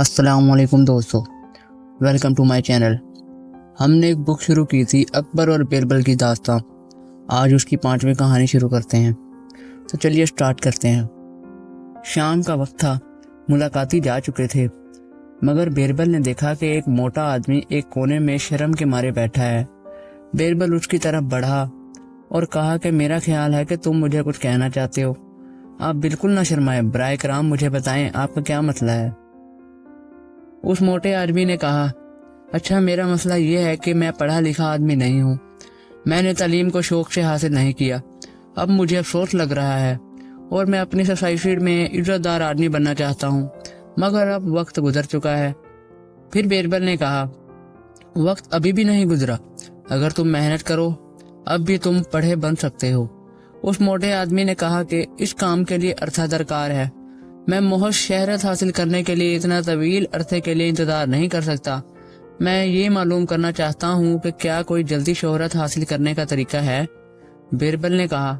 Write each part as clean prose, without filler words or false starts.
अस्सलाम वालेकुम दोस्तों, वेलकम टू माय चैनल। हमने एक बुक शुरू की थी अकबर और बीरबल की दास्तां। आज उसकी 5वीं कहानी शुरू करते हैं। तो चलिए स्टार्ट करते हैं। शाम का वक्त था, मुलाकाती जा चुके थे, मगर बीरबल ने देखा कि एक मोटा आदमी एक कोने में शर्म के मारे बैठा है। बीरबल उसकी तरफ बढ़ा और कहा कि मेरा ख्याल है कि तुम मुझे कुछ कहना चाहते हो। आप बिल्कुल ना शर्माएं, बराए कराम मुझे बताएं आपका क्या मसला है। उस मोटे आदमी ने कहा, अच्छा, मेरा मसला ये है कि मैं पढ़ा लिखा आदमी नहीं हूँ। मैंने तालीम को शौक से हासिल नहीं किया। अब मुझे अफसोस लग रहा है और मैं अपनी सोसाइटी में इज्जतदार आदमी बनना चाहता हूँ, मगर अब वक्त गुजर चुका है। फिर बीरबल ने कहा, वक्त अभी भी नहीं गुजरा। अगर तुम मेहनत करो अब भी तुम पढ़े बन सकते हो। उस मोटे आदमी ने कहा कि इस काम के लिए अरसा दरकार है। मैं महज शहरत हासिल करने के लिए इतना तवील अरसे के लिए इंतजार नहीं कर सकता। मैं ये मालूम करना चाहता हूँ कि क्या कोई जल्दी शोहरत हासिल करने का तरीका है। बीरबल ने कहा,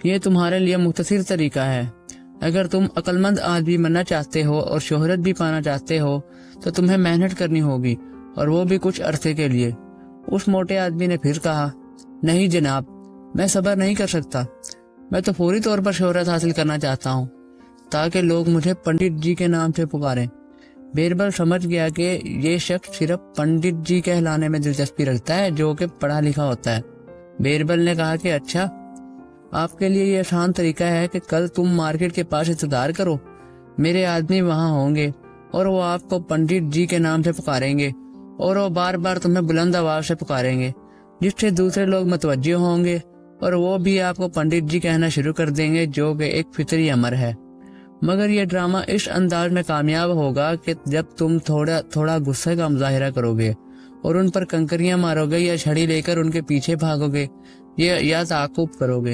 यह तुम्हारे लिए मुख्तसर तरीका है। अगर तुम अक्लमंद आदमी बनना चाहते हो और शोहरत भी पाना चाहते हो तो तुम्हें मेहनत करनी होगी, और वो भी कुछ अरसे के लिए। उस मोटे आदमी ने फिर कहा, नहीं जनाब, मैं सब्र नहीं कर सकता। मैं तो फौरी तौर पर शोहरत हासिल करना चाहता हूँ ताकि लोग मुझे पंडित जी के नाम से पुकारें। बीरबल समझ गया कि ये शख्स सिर्फ पंडित जी कहलाने में दिलचस्पी रखता है, जो कि पढ़ा लिखा होता है। बीरबल ने कहा कि अच्छा, आपके लिए ये आसान तरीका है कि कल तुम मार्केट के पास इंतजार करो। मेरे आदमी वहां होंगे और वो आपको पंडित जी के नाम से पुकारेंगे, और वो बार बार तुम्हें बुलंद आवाज से पुकारेंगे, जिससे दूसरे लोग मतवज्जो होंगे और वो भी आपको पंडित जी कहना शुरू कर देंगे, जो कि एक फितरी अमर है। मगर यह ड्रामा इस अंदाज में कामयाब होगा कि जब तुम थोड़ा थोड़ा गुस्से का मुजाहिरा करोगे और उन पर कंकरियां मारोगे या छड़ी लेकर उनके पीछे भागोगे या ताकुब करोगे।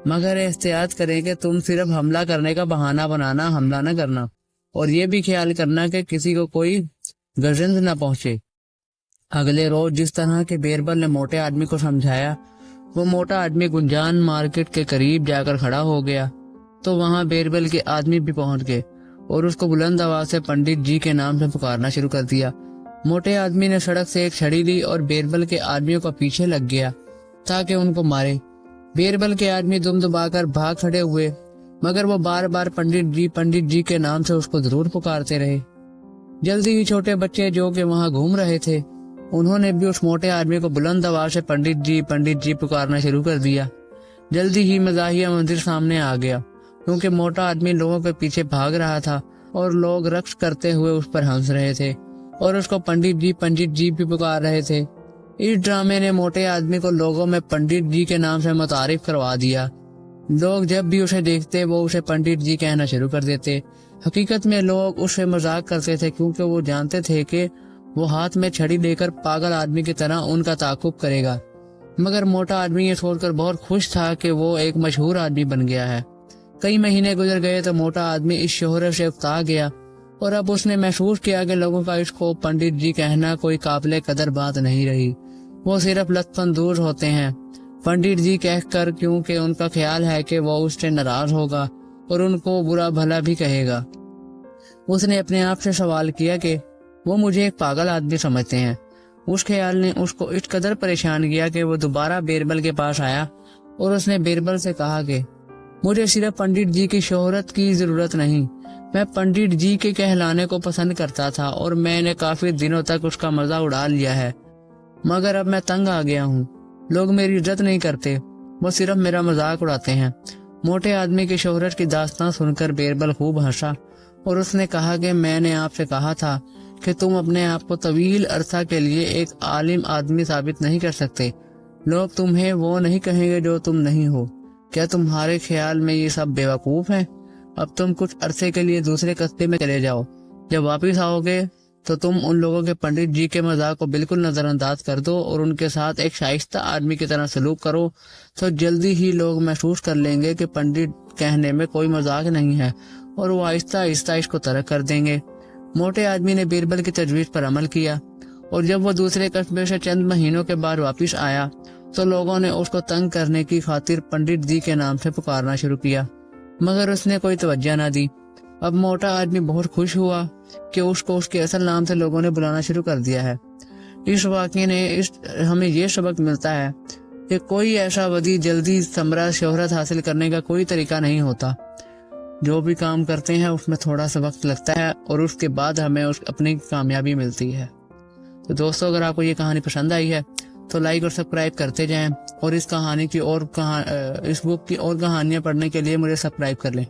मगर एहतियात करें कि तुम सिर्फ हमला करने का बहाना बनाना, हमला न करना, और ये भी ख्याल करना कि किसी को कोई गजंद न पहुंचे। अगले रोज जिस तरह के बीरबल ने मोटे आदमी को समझाया, वो मोटा आदमी गुंजान मार्केट के करीब जाकर खड़ा हो गया तो वहां बीरबल के आदमी भी पहुंच गए और उसको बुलंद आवाज से पंडित जी के नाम से पुकारना शुरू कर दिया। मोटे आदमी ने सड़क से एक छड़ी ली और बीरबल के आदमियों का पीछे लग गया ताकि उनको मारे। बीरबल के आदमी दुम दबाकर भाग खड़े हुए, मगर वो बार बार पंडित जी के नाम से उसको जरूर पुकारते रहे। जल्दी ही छोटे बच्चे जो कि वहां घूम रहे थे, उन्होंने भी उस मोटे आदमी को बुलंद आवाज से पंडित जी पुकारना शुरू कर दिया। जल्दी ही मजाहिया मंदिर सामने आ गया, क्योंकि मोटा आदमी लोगों के पीछे भाग रहा था और लोग रक्स करते हुए उस पर हंस रहे थे और उसको पंडित जी भी पुकार रहे थे। इस ड्रामे ने मोटे आदमी को लोगों में पंडित जी के नाम से मुतारिफ करवा दिया। लोग जब भी उसे देखते वो उसे पंडित जी कहना शुरू कर देते। हकीकत में लोग उससे मजाक करते थे, क्योंकि वो जानते थे कि वो हाथ में छड़ी लेकर पागल आदमी की तरह उनका ताकुब करेगा। मगर मोटा आदमी ये सोचकर बहुत खुश था कि वो एक मशहूर आदमी बन गया है। कई महीने गुजर गए तो मोटा आदमी इस शोहरत से उकता गया और अब उसने महसूस किया कि लोगों का इसको पंडित जी कहना कोई काबिले कदर बात नहीं रही। वो सिर्फ लत्फंदूज होते हैं पंडित जी कहकर, क्योंकि उनका ख्याल है कि वो उससे नाराज होगा और उनको बुरा भला भी कहेगा। उसने अपने आप से सवाल किया कि वो मुझे एक पागल आदमी समझते हैं। उस ख्याल ने उसको इस कदर परेशान किया कि वो दोबारा बीरबल के पास आया और उसने बीरबल से कहा कि मुझे सिर्फ पंडित जी की शोहरत की जरूरत नहीं, मैं पंडित जी के कहलाने को पसंद करता था और मैंने काफी दिनों तक उसका मजा उड़ा लिया है। मगर अब मैं तंग आ गया हूँ। लोग मेरी इज्जत नहीं करते, वो सिर्फ मेरा मजाक उड़ाते हैं। मोटे आदमी की शोहरत की दास्तां सुनकर बीरबल खूब हंसा और उसने कहा कि मैंने आपसे कहा था कि तुम अपने आप को तवील अरसा के लिए एक आलिम आदमी साबित नहीं कर सकते। लोग तुम्हें वो नहीं कहेंगे जो तुम नहीं हो। क्या तुम्हारे ख्याल में ये सब बेवकूफ हैं? अब तुम कुछ अरसे के लिए दूसरे कस्बे में चले जाओ। जब वापस आओगे तो तुम उन लोगों के पंडित जी के मजाक को बिल्कुल नजरअंदाज कर दो और उनके साथ एक शाइस्ता आदमी की तरह सलूक करो, तो जल्दी ही लोग महसूस कर लेंगे कि पंडित कहने में कोई मजाक नहीं है और वो आहिस्ता आहिस्ता इसको तर्क कर देंगे। मोटे आदमी ने बीरबल की तजवीज पर अमल किया और जब वो दूसरे कस्बे से चंद महीनों के बाद वापस आया तो लोगों ने उसको तंग करने की खातिर पंडित जी के नाम से पुकारना शुरू किया, मगर उसने कोई तवज्जो न दी اب موٹا آدمی بہت خوش ہوا کہ اس کو اس کے اصل نام سے لوگوں نے بلانا شروع کر دیا ہے۔ اس واقعے نے ہمیں یہ سبق ملتا ہے کہ کوئی ایسا ودی جلدی ثمرہ شہرت حاصل کرنے کا کوئی طریقہ نہیں ہوتا۔ جو بھی کام کرتے ہیں اس میں تھوڑا سا وقت لگتا ہے اور اس کے بعد ہمیں اپنی کامیابی ملتی ہے۔ تو دوستو، اگر آپ کو یہ کہانی پسند آئی ہے تو لائک اور سبسکرائب کرتے جائیں، اور اس کہانی کی اس بک کی اور کہانیاں پڑھنے کے لیے مجھے سبسکرائب کر لیں۔